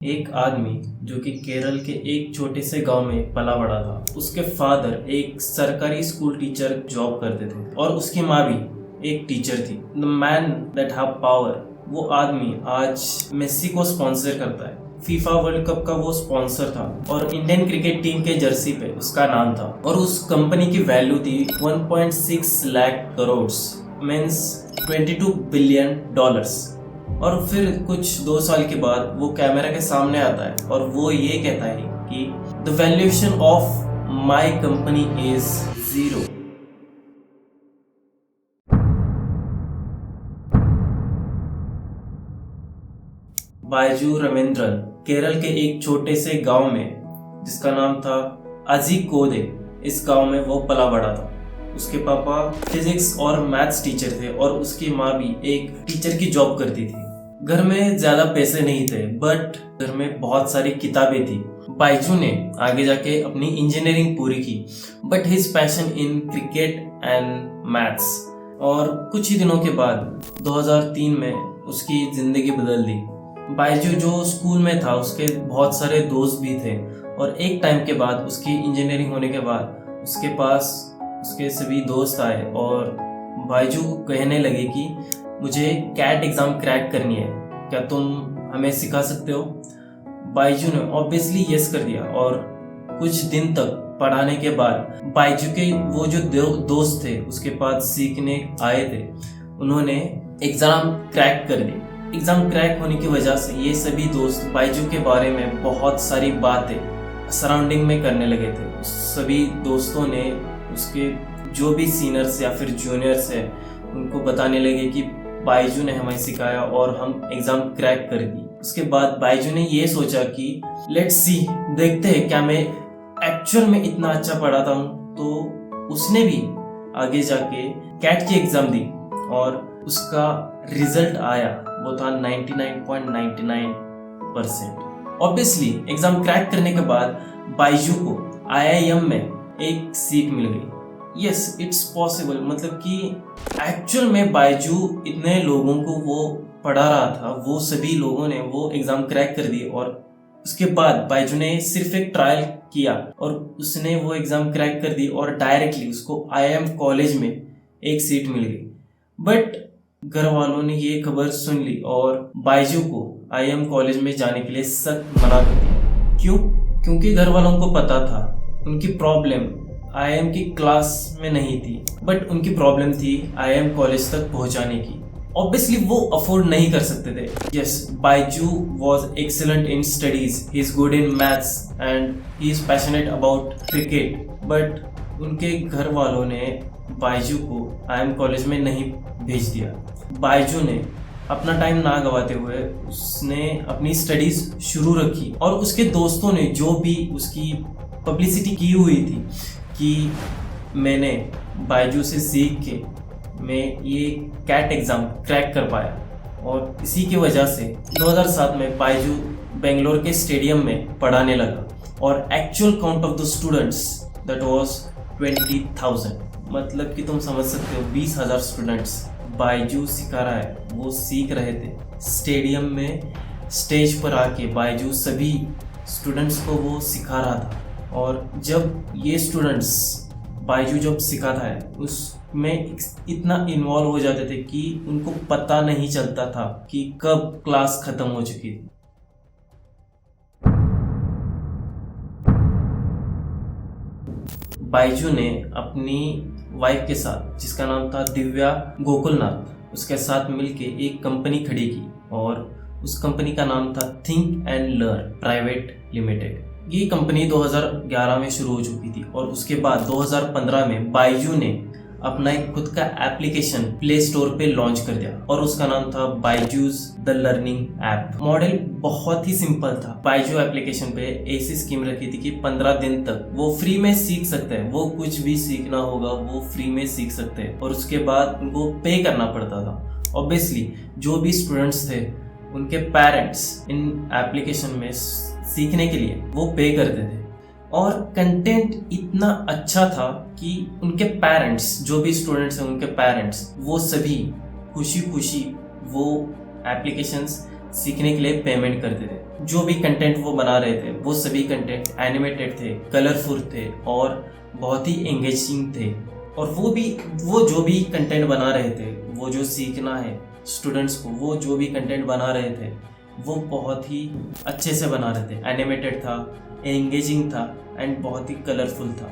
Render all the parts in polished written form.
एक आदमी जो कि केरल के एक छोटे से गांव में पला बड़ा था। उसके फादर एक सरकारी स्कूल टीचर जॉब करते थे और उसकी माँ भी एक टीचर थी। The man that have power, वो आदमी आज मेसी को स्पॉन्सर करता है। फीफा वर्ल्ड कप का वो स्पॉन्सर था और इंडियन क्रिकेट टीम के जर्सी पे उसका नाम था और उस कंपनी की वैल्यू थी 1.6 lakh crore means 22 billion dollars. और फिर कुछ 2 साल के बाद वो कैमरा के सामने आता है और वो ये कहता है कि the valuation of my company is 0। Byju Raveendran Kerala के एक छोटे से गांव में जिसका नाम था अजीकोदे, इस गांव में वो पला बड़ा था। उसके पापा फिजिक्स और मैथ्स टीचर थे और उसकी माँ भी एक टीचर की जॉब करती थी। घर में ज्यादा पैसे नहीं थे बट घर में बहुत सारी किताबें थी। बायजू ने आगे जाके अपनी इंजीनियरिंग पूरी की but his passion in cricket and maths. और कुछ ही दिनों के बाद 2003 में उसकी जिंदगी बदल दी। बायजू जो स्कूल में था उसके बहुत सारे दोस्त भी थे और एक टाइम के बाद उसकी इंजीनियरिंग होने के बाद उसके पास उसके सभी दोस्त आए और बायजू कहने लगे कि मुझे कैट एग्ज़ाम क्रैक करनी है, क्या तुम हमें सिखा सकते हो? बायजू ने ऑब्वियसली यस कर दिया और कुछ दिन तक पढ़ाने के बाद बायजू के वो जो दोस्त थे उसके पास सीखने आए थे, उन्होंने एग्ज़ाम क्रैक कर दी। एग्ज़ाम क्रैक होने की वजह से ये सभी दोस्त बायजू के बारे में बहुत सारी बातें सराउंडिंग में करने लगे थे। सभी दोस्तों ने उसके जो भी सीनियर्स या फिर जूनियर्स है उनको बताने लगे कि बायजू ने हमें सिखाया और हम एग्ज़ाम क्रैक कर दी। उसके बाद बायजू ने ये सोचा कि लेट्स सी, देखते हैं क्या मैं एक्चुअल में इतना अच्छा पढ़ाता हूँ। तो उसने भी आगे जाके कैट की एग्ज़ाम दी और उसका रिजल्ट आया, वो था 99.99%। ऑब्वियसली एग्ज़ाम क्रैक करने के बाद बायजू को IIM में एक सीट मिल गई। यस, इट्स पॉसिबल, मतलब कि एक्चुअल में बायजू इतने लोगों को वो पढ़ा रहा था, वो सभी लोगों ने वो एग्ज़ाम क्रैक कर दी और उसके बाद बायजू ने सिर्फ एक ट्रायल किया और उसने वो एग्ज़ाम क्रैक कर दी और डायरेक्टली उसको IIM कॉलेज में एक सीट मिल गई। बट घर वालों ने ये खबर सुन ली और बायजू को IIM कॉलेज में जाने के लिए सख्त मना कर दिया। क्यों? क्योंकि घर वालों को पता था उनकी प्रॉब्लम IIM की क्लास में नहीं थी बट उनकी प्रॉब्लम थी IIM कॉलेज तक पहुंचाने की। ऑब्वियसली वो अफोर्ड नहीं कर सकते थे। Yes, Byju was excellent in studies, he is good in maths and he is passionate about cricket, but उनके घर वालों ने बायजू को IIM कॉलेज में नहीं भेज दिया। बायजू ने अपना टाइम ना गवाते हुए उसने अपनी स्टडीज शुरू रखी और उसके दोस्तों ने जो भी उसकी पब्लिसिटी की हुई थी कि मैंने बायजू से सीख के मैं ये कैट एग्ज़ाम क्रैक कर पाया और इसी की वजह से 2007 में बायजू बेंगलोर के स्टेडियम में पढ़ाने लगा और actual count of the students that was 20,000। मतलब कि तुम समझ सकते हो 20,000 स्टूडेंट्स बायजू सिखा रहा है, वो सीख रहे थे। स्टेडियम में स्टेज पर आके बायजू सभी स्टूडेंट्स को वो सिखा रहा था और जब ये स्टूडेंट्स बायजू जब सिखाता है उसमें इतना इन्वॉल्व हो जाते थे कि उनको पता नहीं चलता था कि कब क्लास खत्म हो चुकी थी। बायजू ने अपनी वाइफ के साथ, जिसका नाम था दिव्या गोकुलनाथ, उसके साथ मिलके एक कंपनी खड़ी की और उस कंपनी का नाम था think and learn private limited. ये कंपनी 2011 में शुरू हो चुकी थी और उसके बाद 2015 में बायजू ने अपना एक खुद का एप्लीकेशन प्ले स्टोर पे लॉन्च कर दिया और उसका नाम था BYJU'S the learning app. Model बहुत ही सिंपल था। बायजू एप्लीकेशन पे ऐसी स्कीम रखी थी कि 15 दिन तक वो फ्री में सीख सकते हैं, वो कुछ भी सीखना होगा वो फ्री में सीख सकते हैं और उसके बाद उनको पे करना पड़ता था। ऑब्वियसली जो भी स्टूडेंट्स थे उनके पेरेंट्स इन एप्लीकेशन में सीखने के लिए वो पे करते थे और कंटेंट इतना अच्छा था कि उनके पेरेंट्स, जो भी स्टूडेंट्स हैं उनके पेरेंट्स, वो सभी खुशी खुशी वो एप्लीकेशंस सीखने के लिए पेमेंट करते थे। जो भी कंटेंट वो बना रहे थे वो सभी कंटेंट एनिमेटेड थे, कलरफुल थे और बहुत ही एंगेजिंग थे। और वो जो भी कंटेंट बना रहे थे, वो जो सीखना है स्टूडेंट्स को, वो जो भी कंटेंट बना रहे थे वो बहुत ही अच्छे से बना रहे थे। एनिमेटेड था, एंगेजिंग था एंड बहुत ही कलरफुल था।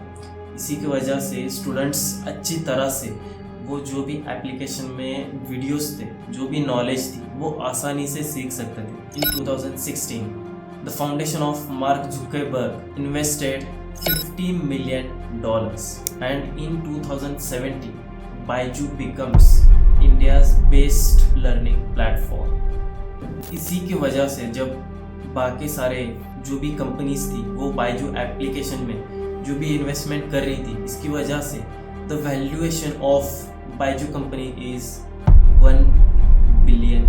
इसी की वजह से स्टूडेंट्स अच्छी तरह से वो जो भी एप्लीकेशन में वीडियोस थे, जो भी नॉलेज थी, वो आसानी से सीख सकते थे। इन 2016 the foundation of mark Zuckerberg invested $50 million and in 2017 Byju becomes India's best learning platform। इसी की वजह से जब बाकी सारे जो भी कंपनीज थी वो बायजू एप्लीकेशन में जो भी इन्वेस्टमेंट कर रही थी, इसकी वजह से the valuation of Byju company is $1 billion।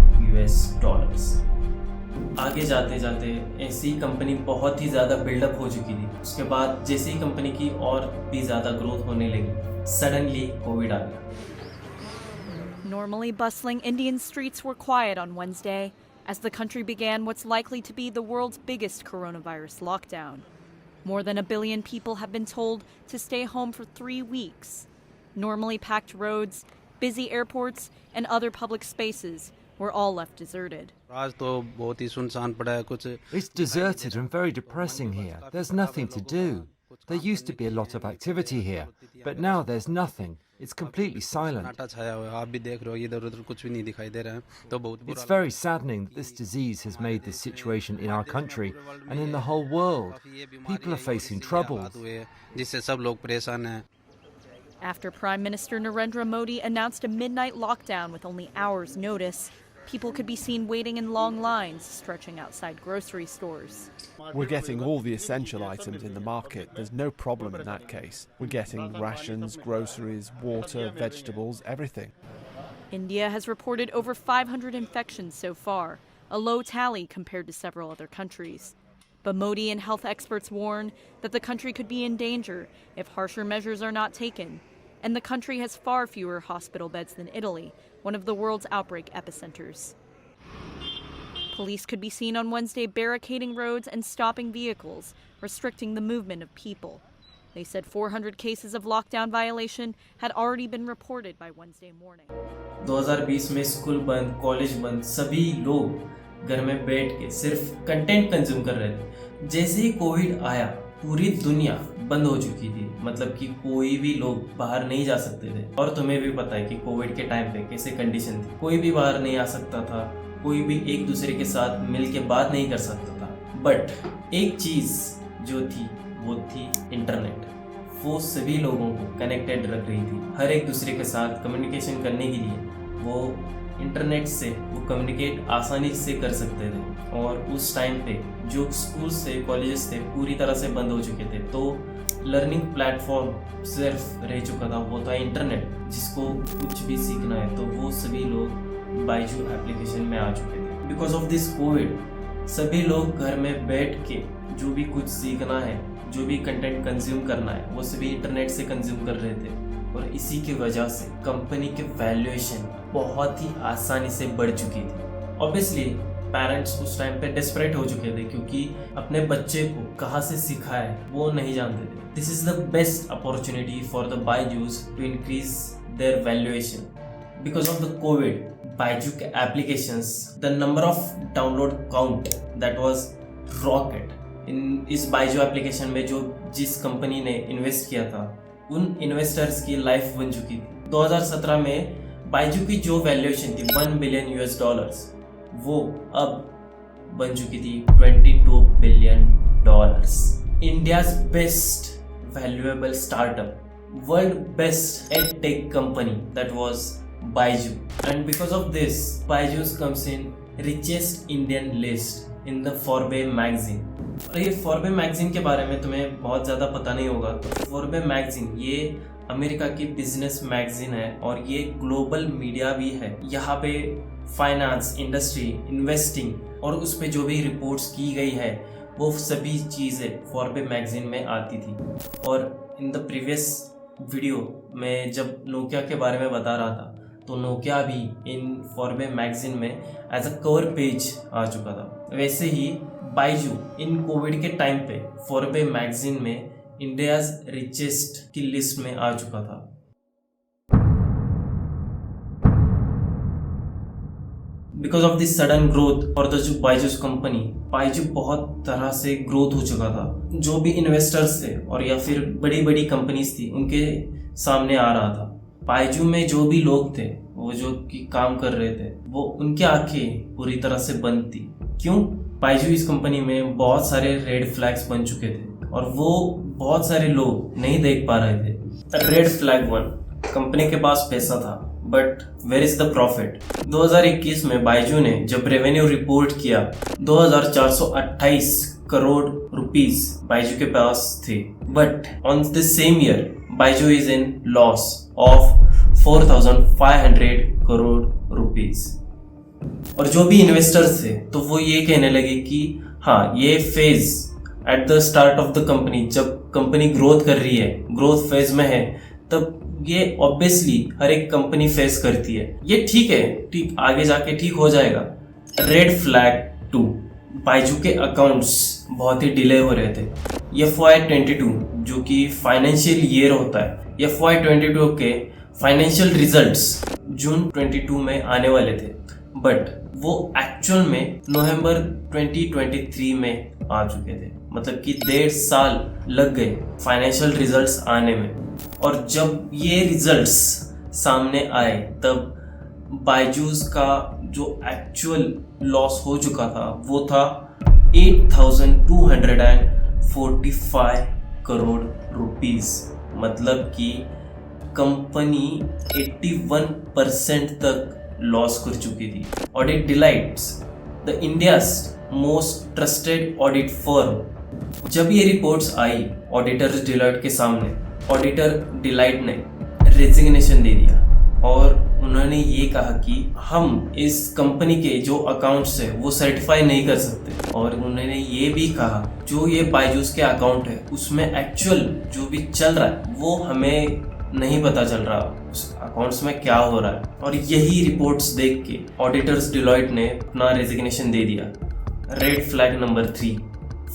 आगे जाते जाते ऐसी कंपनी बहुत ही ज़्यादा बिल्डअप हो चुकी थी। उसके बाद जैसे ही कंपनी की और भी ज़्यादा ग्रोथ होने लगी, सडनली कोविड आ गया। Normally bustling Indian streets were quiet on Wednesday as the country began what's likely to be the world's biggest coronavirus lockdown. More than 1 billion people have been told to stay home for 3 weeks. Normally packed roads, busy airports, and other public spaces were all left deserted. It's deserted and very depressing here. There's nothing to do. There used to be a lot of activity here, but now there's nothing. It's completely silent. It's very saddening that this disease has made this situation in our country and in the whole world. People are facing troubles. After Prime Minister Narendra Modi announced a midnight lockdown with only hours' notice, people could be seen waiting in long lines stretching outside grocery stores. We're getting all the essential items in the market. There's no problem in that case. We're getting rations, groceries, water, vegetables, everything. India has reported over 500 infections so far, a low tally compared to several other countries. But Modi and health experts warn that the country could be in danger if harsher measures are not taken. And the country has far fewer hospital beds than Italy, one of the world's outbreak epicenters. Police could be seen on Wednesday barricading roads and stopping vehicles, restricting the movement of people. They said 400 cases of lockdown violation had already been reported by Wednesday morning. 2020 में school बंद, college बंद, सभी लोग घर में बैठ के सिर्फ कंटेंट कंज्यूम कर रहे थे। जैसे ही कोविड आया, पूरी दुनिया बंद हो चुकी थी, मतलब कि कोई भी लोग बाहर नहीं जा सकते थे। और तुम्हें भी पता है कि कोविड के टाइम पे कैसे कंडीशन थी, कोई भी बाहर नहीं आ सकता था, कोई भी एक दूसरे के साथ मिल के बात नहीं कर सकता था। बट एक चीज़ जो थी वो थी इंटरनेट। वो सभी लोगों को कनेक्टेड रख रही थी। हर एक दूसरे के साथ कम्युनिकेशन करने के लिए वो इंटरनेट से वो कम्युनिकेट आसानी से कर सकते थे। और उस टाइम पे जो स्कूल से कॉलेजेस थे पूरी तरह से बंद हो चुके थे, तो लर्निंग प्लेटफॉर्म सिर्फ रह चुका था, वो था इंटरनेट। जिसको कुछ भी सीखना है तो वो सभी लोग बायजू एप्लीकेशन में आ चुके थे। बिकॉज ऑफ दिस कोविड सभी लोग घर में बैठ के जो भी कुछ सीखना है, जो भी कंटेंट कंज्यूम करना है, वो सभी इंटरनेट से कंज्यूम कर रहे थे। और इसी की वजह से कंपनी के वैल्यूएशन बहुत ही आसानी से बढ़ चुकी थी। ऑब्वियसली पेरेंट्स उस टाइम पे डेस्परेट हो चुके थे, क्योंकि अपने बच्चे को कहाँ से सिखाए वो नहीं जानते थे। This is the best opportunity for the Byju's to increase their valuation. Because of the covid, Byju के applications, the number of download count that was rocket. इस बायजू एप्लीकेशन में जिस कंपनी ने इन्वेस्ट किया था, उन इन्वेस्टर्स की लाइफ बन चुकी थी। 2017 में बायजू की जो वैल्यूएशन थी $1 billion, वो अब बन चुकी थी $22 billion। India's best valuable startup, world best ed tech company, that was Byju. And because of this Byju's comes in richest Indian list in the Forbes magazine. और ये फॉर्ब्स मैगजीन के बारे में तुम्हें बहुत ज़्यादा पता नहीं होगा। फॉर्ब्स मैगजीन ये अमेरिका की बिजनेस मैगजीन है और ये ग्लोबल मीडिया भी है। यहाँ पे फाइनेंस, इंडस्ट्री, इन्वेस्टिंग और उस पर जो भी रिपोर्ट्स की गई है वो सभी चीज़ें फॉर्ब्स मैगजीन में आती थी। और इन द प्रीवियस वीडियो में जब नोकिया के बारे में बता रहा था, तो नोकिया भी इन फॉरबे मैगजीन में एज अ कवर पेज आ चुका था। वैसे ही बाइजू इन कोविड के टाइम पे फॉरबे मैगजीन में इंडियाज रिचेस्ट की लिस्ट में आ चुका था। Because of this sudden growth for the जो बाइजूस कंपनी, बाइजू बहुत तरह से ग्रोथ हो चुका था। जो भी इन्वेस्टर्स थे और या फिर बड़ी बड़ी कंपनीज थी उनके सामने आ रहा था। बाइजू में जो भी लोग थे वो जो कि काम कर रहे थे वो उनकी आंखें पूरी तरह से बंद थी। क्यों? बाइजू इस कंपनी में बहुत सारे रेड फ्लैग्स बन चुके थे और वो बहुत सारे लोग नहीं देख पा रहे थे। रेड फ्लैग 1, कंपनी के पास पैसा था but where is the profit. 2021 में बाइजू ने जब रेवेन्यू रिपोर्ट किया 2428 करोड़ रुपीस बाइजू के पास थे, but on the same year Byju is in loss of 4500 crore rupees. और जो भी इन्वेस्टर्स थे तो वो ये कहने लगे कि हाँ, ये phase at the start of the company, जब कंपनी ग्रोथ कर रही है, ग्रोथ फेज में है, तब ये ऑब्वियसली हर एक कंपनी फेस करती है। ये ठीक है, ठीक आगे जाके ठीक हो जाएगा। रेड फ्लैग 2, बाइजू के अकाउंट्स बहुत ही डिले हो रहे थे। FY22 जो कि फाइनेंशियल ईयर होता है, FY22 के फाइनेंशियल रिजल्ट्स जून 22 में आने वाले थे, बट वो एक्चुअल में नवंबर 2023 में आ चुके थे। मतलब कि 1.5 साल लग गए फाइनेंशियल रिजल्ट्स आने में। और जब ये रिजल्ट्स सामने आए तब बाइजूस का जो एक्चुअल लॉस हो चुका था वो था 8245 करोड़ रुपीस। मतलब कि कंपनी 81% तक लॉस कर चुकी थी। Audit delights, the India's most trusted audit firm, जब ये रिपोर्ट्स आई ऑडिटर्स डिलाइट के सामने, ऑडिटर डिलाइट ने रेजिग्नेशन दे दिया और उन्होंने ये कहा कि हम इस कंपनी के जो अकाउंट्स है वो सर्टिफाई नहीं कर सकते। और उन्होंने ये भी कहा जो ये बाइजूस के अकाउंट है उसमें एक्चुअल जो भी चल रहा है वो हमें नहीं पता चल रहा उस अकाउंट्स में क्या हो रहा है। और यही रिपोर्ट्स देख के ऑडिटर्स डिलॉयट ने अपना रेजिग्नेशन दे दिया। Red flag number 3,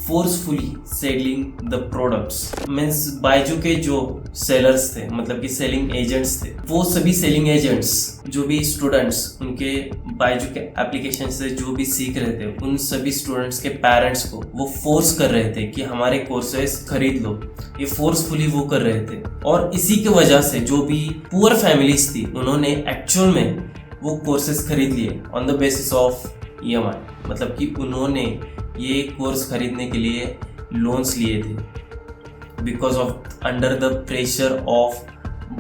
forcefully selling the products, means Byju के जो सेलर्स थे, मतलब कि सेलिंग एजेंट्स थे, वो सभी सेलिंग एजेंट्स जो भी स्टूडेंट्स उनके बाइजू के एप्लीकेशन से जो भी सीख रहे थे उन सभी स्टूडेंट्स के पेरेंट्स को वो फोर्स कर रहे थे कि हमारे कोर्सेज खरीद लो। ये फोर्सफुली वो कर रहे थे और इसी की वजह से जो भी पुअर फैमिलीज थी उन्होंने एक्चुअल में वो कोर्सेज खरीद लिए on the basis of EMI। मतलब कि उन्होंने ये कोर्स खरीदने के लिए लोन्स लिए थे because of under the pressure of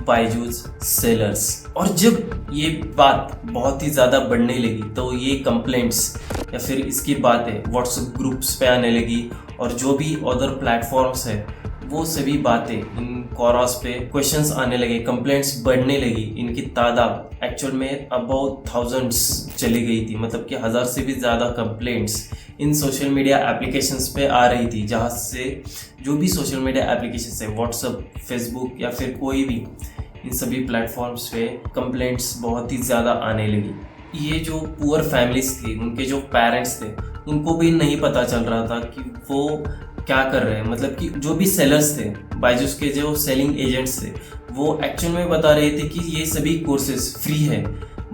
Byju's sellers. और जब ये बात बहुत ही ज़्यादा बढ़ने लगी तो ये कंप्लेंट्स या फिर इसकी बातें व्हाट्सएप ग्रुप्स पे आने लगी और जो भी अदर प्लेटफॉर्म्स है वो सभी बातें इन कोरास पे क्वेश्चंस आने लगे, कंप्लेंट्स बढ़ने लगी। इनकी तादाद एक्चुअल में अबाउट थाउजेंड्स चली गई थी। मतलब कि 1000 से भी ज़्यादा कंप्लेंट्स इन सोशल मीडिया एप्लीकेशंस पे आ रही थी, जहाँ से जो भी सोशल मीडिया एप्लीकेशंस है व्हाट्सएप, फेसबुक या फिर कोई भी, इन सभी प्लेटफॉर्म्स पे कंप्लेंट्स बहुत ही ज़्यादा आने लगी। ये जो पुअर फैमिलीज थी, उनके जो पेरेंट्स थे, उनको भी नहीं पता चल रहा था कि वो क्या कर रहे हैं। मतलब कि जो भी सेलर्स थे, बाइजूस के जो सेलिंग एजेंट्स थे, वो एक्चुअल में बता रहे थे कि ये सभी कोर्सेज फ्री है,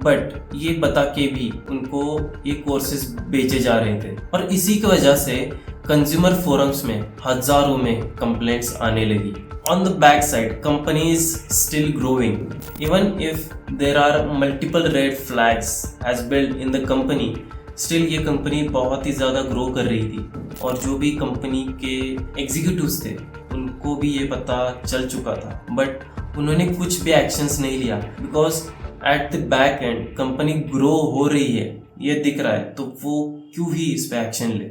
बट ये बता के भी उनको ये कोर्सेज बेचे जा रहे थे। और इसी की वजह से कंज्यूमर फोरम्स में हजारों में कंप्लेंट्स आने लगी। On the back side company is still growing even if there are multiple red flags has build in the company. Still ये कंपनी बहुत ही ज़्यादा ग्रो कर रही थी और जो भी कंपनी के एग्जीक्यूटिव्स थे उनको भी ये पता चल चुका था, बट उन्होंने कुछ भी एक्शंस नहीं लिया because at the back and company grow हो रही है, ये दिख रहा है, तो वो क्यों ही इस पे एक्शन ले।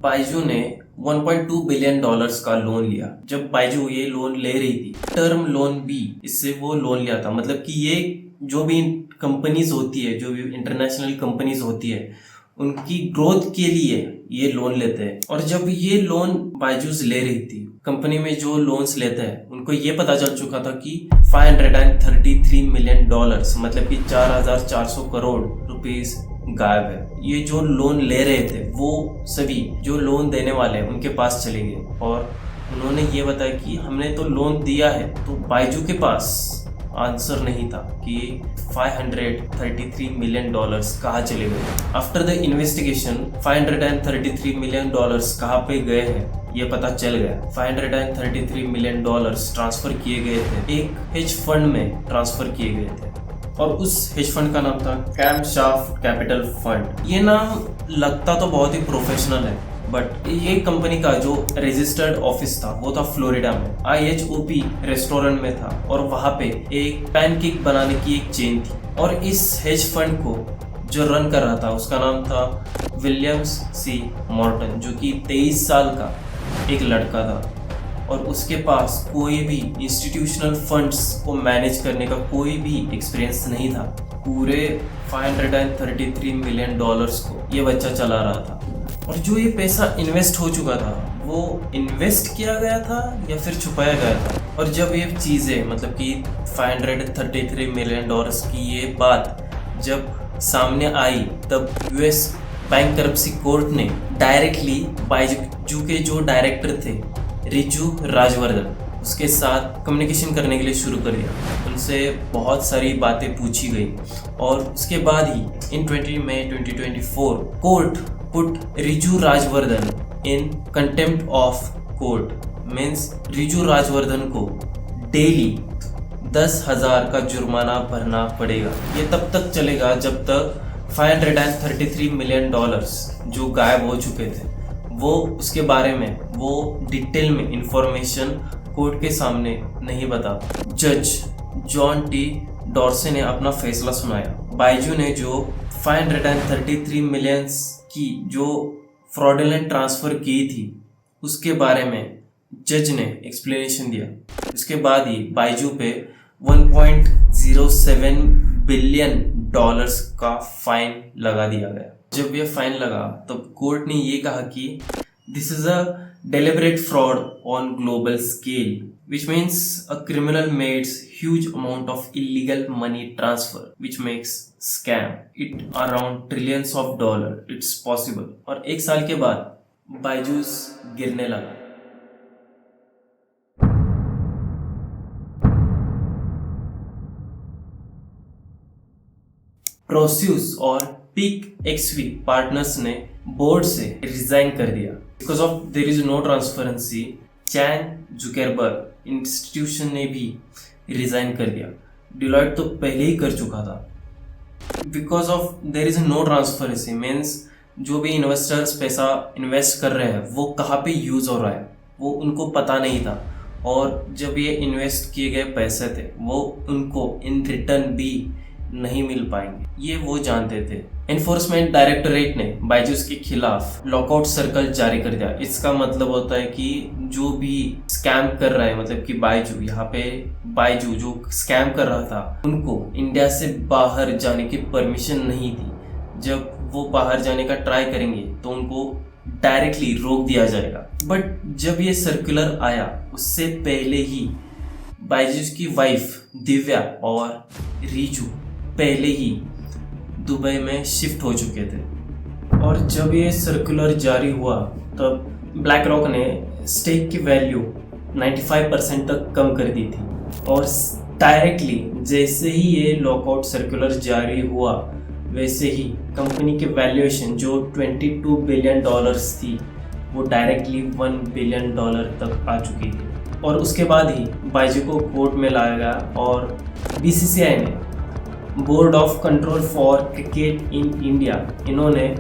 बाइजू ने $1.2 बिलियन का लोन लिया। जब बाइजू ये लोन ले रही थी, टर्म लोन भी इससे वो लोन लिया था। मतलब कि ये जो भी कंपनीज होती है, जो भी इंटरनेशनल कंपनीज होती है, उनकी ग्रोथ के लिए ये लोन लेते हैं। और जब ये लोन बायजूस ले रही थी, कंपनी में जो लोन्स लेते हैं उनको ये पता चल चुका था कि $533 मिलियन मतलब कि 4,400 करोड़ रुपीस गायब है। ये जो लोन ले रहे थे वो सभी जो लोन देने वाले हैं उनके पास चले गए और उन्होंने ये बताया कि हमने तो लोन दिया है। तो बायजू के पास आंसर नहीं था कि $533 मिलियन कहाँ चले गए। आफ्टर द इन्वेस्टिगेशन $533 मिलियन कहाँ पे गए हैं ये पता चल गया। $533 मिलियन ट्रांसफर किए गए थे, एक हेज फंड में ट्रांसफर किए गए थे और उस हेज फंड का नाम था कैमशाफ्ट कैपिटल फंड। ये नाम लगता तो बहुत ही प्रोफेशनल है, बट ये कंपनी का जो रजिस्टर्ड ऑफिस था वो था फ्लोरिडा में, IHOP रेस्टोरेंट में था और वहाँ पे एक पैनकेक बनाने की एक चेन थी। और इस हेज फंड को जो रन कर रहा था उसका नाम था विलियम्स सी मॉर्टन, जो कि 23 साल का एक लड़का था और उसके पास कोई भी इंस्टीट्यूशनल फंड्स को मैनेज करने का कोई भी एक्सपीरियंस नहीं था। पूरे $533 मिलियन को ये बच्चा चला रहा था और जो ये पैसा इन्वेस्ट हो चुका था वो इन्वेस्ट किया गया था या फिर छुपाया गया था। और जब ये चीज़ें मतलब कि $533 मिलियन की ये बात जब सामने आई तब US बैंकरप्सी कोर्ट ने डायरेक्टली बायजू के जो डायरेक्टर थे रिजू राजवर्धन उसके साथ कम्युनिकेशन करने के लिए शुरू कर दिया। उनसे बहुत सारी बातें पूछी गई और उसके बाद ही इन 20 मई 2024 court put Riju Rajvardhan in contempt of court. Means Riju Rajvardhan को डेली 10,000 का जुर्माना भरना पड़ेगा। ये तब तक चलेगा जब तक $533 मिलियन जो गायब हो चुके थे वो उसके बारे में वो डिटेल में इंफॉर्मेशन कोर्ट के सामने नहीं बता। जज जॉन टी डॉर्से ने अपना फैसला सुनाया। बायजू ने जो $533 मिलियन की जो फ्रॉडुलेंट ट्रांसफ़र की थी उसके बारे में जज ने एक्सप्लेनेशन दिया। उसके बाद ही बायजू पे $1.07 बिलियन का फाइन लगा दिया गया। जब ये फाइन लगा तब कोर्ट ने ये कहा कि this is a deliberate fraud on global scale, which means a criminal makes huge amount of illegal money transfer, which makes scam it around trillions of dollar. It's possible. और एक साल के बाद बायजूस गिरने लगा। प्रोस्यूस और पीक एक्सवी पार्टनर्स ने board से रिजाइन कर दिया because of there is no transparency. Chan Zuckerberg institution ने भी रिजाइन कर दिया। डिलॉयट तो पहले ही कर चुका था। Because of there is no transparency means जो भी इन्वेस्टर्स पैसा इन्वेस्ट कर रहे हैं वो कहाँ पे यूज़ हो रहा है वो उनको पता नहीं था और जब ये इन्वेस्ट किए गए पैसे थे वो उनको इन रिटर्न भी नहीं मिल पाएंगे, ये वो जानते थे। एनफोर्समेंट डायरेक्टरेट ने बायजूस के खिलाफ लॉकआउट सर्कल जारी कर दिया। इसका मतलब होता है कि जो भी स्कैम कर रहा है मतलब कि बायजू, यहाँ पे बायजू जो स्कैम कर रहा था उनको इंडिया से बाहर जाने की परमिशन नहीं थी। जब वो बाहर जाने का ट्राई करेंगे तो उनको डायरेक्टली रोक दिया जाएगा। बट जब ये सर्कुलर आया उससे पहले ही बायजूस की वाइफ दिव्या और रिजू पहले ही दुबई में शिफ्ट हो चुके थे और जब ये सर्कुलर जारी हुआ तब ब्लैक रॉक ने स्टेक की वैल्यू 95% तक कम कर दी थी और डायरेक्टली जैसे ही ये लॉकआउट सर्कुलर जारी हुआ वैसे ही कंपनी के वैल्यूएशन जो $22 बिलियन थी वो डायरेक्टली $1 बिलियन तक आ चुकी थी। और उसके बाद ही बायजू को कोर्ट में लाया गया और BCCI ने board of control for cricket in India इन्होंने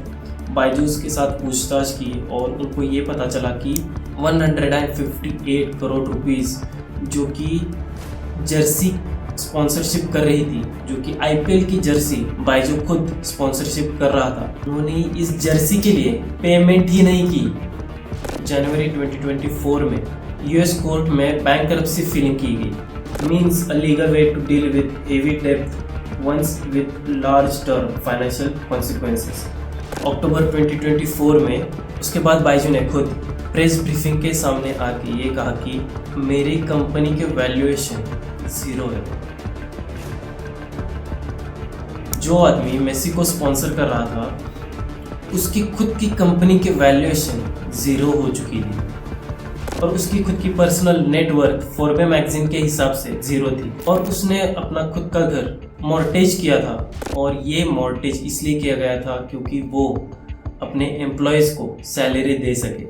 बायजूस के साथ पूछताछ की और उनको ये पता चला कि 158 करोड़ रुपीस जो कि जर्सी स्पॉन्सरशिप कर रही थी, जो कि IPL की जर्सी बायजू खुद स्पॉन्सरशिप कर रहा था, उन्होंने इस जर्सी के लिए पेमेंट ही नहीं की। जनवरी 2024 में US कोर्ट में बैंकरप्सी फिलिंग की गई। Means a legal way to deal with heavy डेब्ट ones with large term financial consequences। अक्टूबर 2024 में उसके बाद बाइजू ने खुद प्रेस ब्रीफिंग के सामने आके ये कहा कि मेरी कंपनी के वैल्यूएशन 0 है। जो आदमी मेसी को स्पॉन्सर कर रहा था उसकी खुद की कंपनी के वैल्यूएशन 0 हो चुकी थी और उसकी खुद की पर्सनल नेटवर्थ फोर्बे मैगजीन के हिसाब से 0 थी और उसने अपना खुद का घर मॉर्टेज किया था और ये मॉर्टेज इसलिए किया गया था क्योंकि वो अपने एम्प्लॉयज़ को सैलरी दे सके।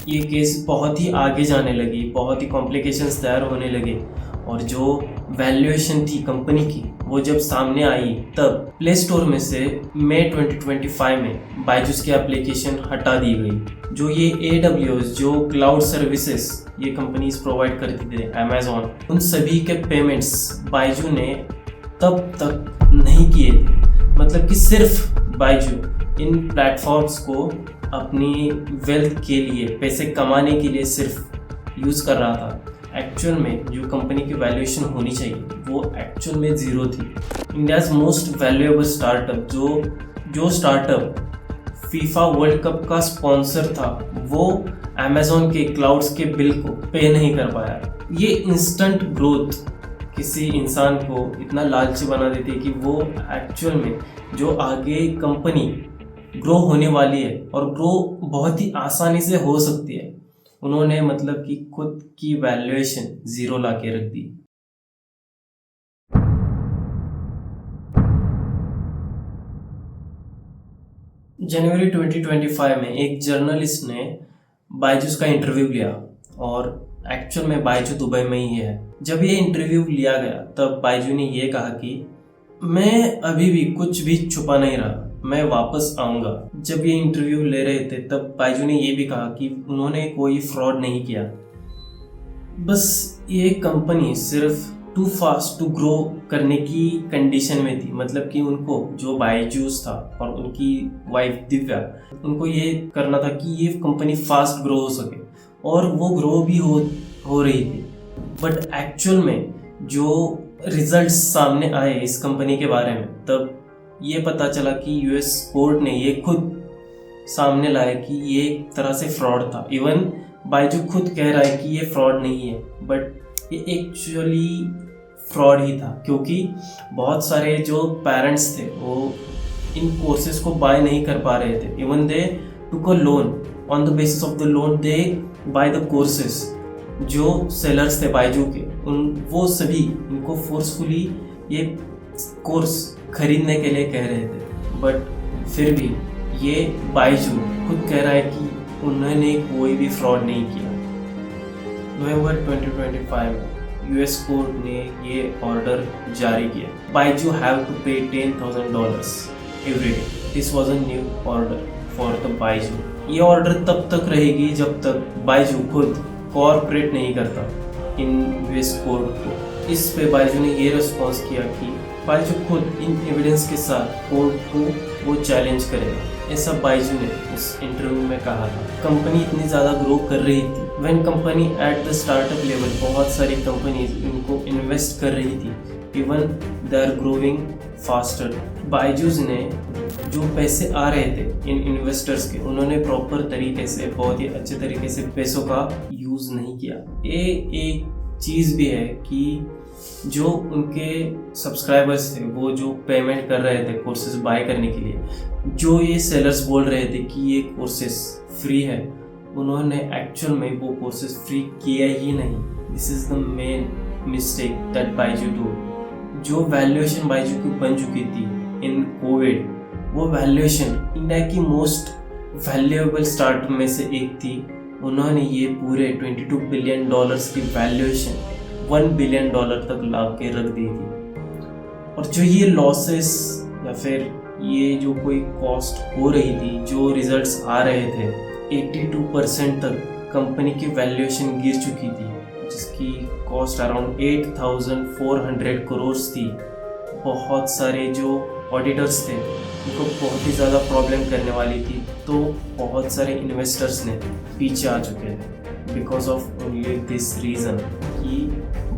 ये केस बहुत ही आगे जाने लगी, बहुत ही कॉम्प्लिकेशंस तैयार होने लगे और जो वैल्यूएशन थी कंपनी की वो जब सामने आई तब प्ले स्टोर में से मई 2025 में बायजूस की एप्लीकेशन हटा दी गई। जो ये AWS जो क्लाउड सर्विसेज ये कंपनीज प्रोवाइड करती थे अमेजोन, उन सभी के पेमेंट्स बायजू ने तब तक नहीं किए थे। मतलब कि सिर्फ बायजू इन प्लेटफॉर्म्स को अपनी वेल्थ के लिए, पैसे कमाने के लिए सिर्फ यूज़ कर रहा था। एक्चुअल में जो कंपनी की वैल्यूएशन होनी चाहिए वो एक्चुअल में 0 थी। इंडियाज़ मोस्ट वैल्यूएबल स्टार्टअप जो स्टार्टअप फीफा वर्ल्ड कप का स्पॉन्सर था वो अमेजोन के क्लाउड्स के बिल को पे नहीं कर पाया। ये इंस्टेंट ग्रोथ किसी इंसान को इतना लालची बना देती है कि वो एक्चुअल में जो आगे कंपनी ग्रो होने वाली है और ग्रो बहुत ही आसानी से हो सकती है, उन्होंने मतलब कि खुद की वैल्यूएशन 0 ला के रख दी। जनवरी 2025 में एक जर्नलिस्ट ने बायजूस का इंटरव्यू लिया और एक्चुअल में बायजू दुबई में ही है। जब ये इंटरव्यू लिया गया तब बायजू ने ये कहा कि मैं अभी भी कुछ भी छुपा नहीं रहा, मैं वापस आऊँगा। जब ये इंटरव्यू ले रहे थे तब बायजू ने ये भी कहा कि उन्होंने कोई फ्रॉड नहीं किया, बस ये कंपनी सिर्फ टू फास्ट टू ग्रो करने की कंडीशन में थी। मतलब कि उनको जो बायजूस था और उनकी वाइफ दिव्या, उनको ये करना था कि ये कंपनी फास्ट ग्रो हो सके और वो ग्रो भी हो रही थी। बट एक्चुअल में जो रिजल्ट्स सामने आए इस कंपनी के बारे में तब ये पता चला कि US कोर्ट ने ये खुद सामने लाया कि ये एक तरह से फ्रॉड था। इवन बायजू खुद कह रहा है कि ये फ्रॉड नहीं है, बट ये एक्चुअली फ्रॉड ही था क्योंकि बहुत सारे जो पेरेंट्स थे वो इन कोर्सेज को बाय नहीं कर पा रहे थे। Even they took a loan, on the basis of the loan they by the courses. जो सेलर्स थे बायजू के वो सभी इनको फोर्सफुली ये कोर्स खरीदने के लिए कह रहे थे। बट फिर भी ये बायजू खुद कह रहा है कि उन्होंने कोई भी फ्रॉड नहीं किया। नवंबर 2025 में US कोर्ट ने ये ऑर्डर जारी किया, बायजू हैव टू पे $10,000 every day. This was a new order for the Byju. ये ऑर्डर तब तक रहेगी जब तक बायजू खुद कॉर्पोरेट नहीं करता इन US कोर्ट को। इस पे बायजू ने ये रिस्पॉन्स किया कि बायजू खुद इन एविडेंस के साथ कोर्ट को वो चैलेंज करेगा। ऐसा बायजू ने उस इंटरव्यू में कहा था। कंपनी इतनी ज़्यादा ग्रो कर रही थी, when company at the startup level बहुत सारी कंपनीज इनको इन्वेस्ट कर रही थी, even they are growing faster. Byju's ने जो पैसे आ रहे थे इन इन्वेस्टर्स के, उन्होंने प्रॉपर तरीके से, बहुत ही अच्छे तरीके से पैसों का यूज़ नहीं किया। ये एक चीज़ भी है कि जो उनके सब्सक्राइबर्स थे वो जो पेमेंट कर रहे थे कोर्सेज बाय करने के लिए, जो ये सेलर्स बोल रहे थे कि ये कोर्सेज फ्री है, उन्होंने एक्चुअल में वो कोर्सेज फ्री किया ही नहीं। This is the main mistake that Byju do. जो वैल्यूएशन बायजू की बन चुकी थी इन कोविड, वो वैल्यूएशन इंडिया की मोस्ट वैल्यूएबल स्टार्टअप में से एक थी। उन्होंने ये पूरे $22 बिलियन की वैल्यूएशन $1 बिलियन तक ला के रख दी थी। और जो ये लॉसेस या फिर ये जो कोई कॉस्ट हो रही थी, जो रिजल्ट्स आ रहे थे, 82% तक कंपनी की वैल्यूएशन गिर चुकी थी, जिसकी कॉस्ट अराउंड 8,400 करोड़ थी। बहुत सारे जो ऑडिटर्स थे उनको बहुत ही ज़्यादा प्रॉब्लम करने वाली थी, तो बहुत सारे इन्वेस्टर्स ने पीछे आ चुके थे because of only this reason कि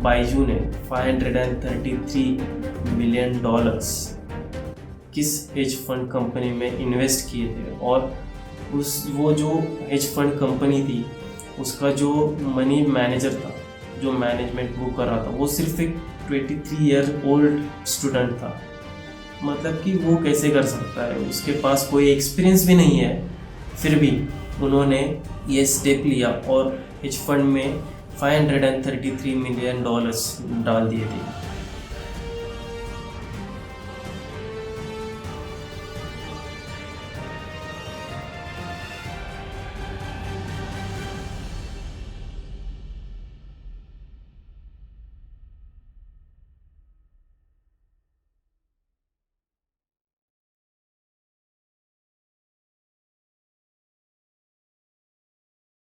बायजू ने $533 मिलियन किस हेज फंड कंपनी में इन्वेस्ट किए थे, और वो जो हेज फंड कंपनी थी उसका जो मनी मैनेजर था, जो मैनेजमेंट वो कर रहा था, वो सिर्फ एक 23 ईयर ओल्ड स्टूडेंट था। मतलब कि वो कैसे कर सकता है, उसके पास कोई एक्सपीरियंस भी नहीं है, फिर भी उन्होंने ये स्टेप लिया और हेज फंड में $533 मिलियन डाल दिए थे।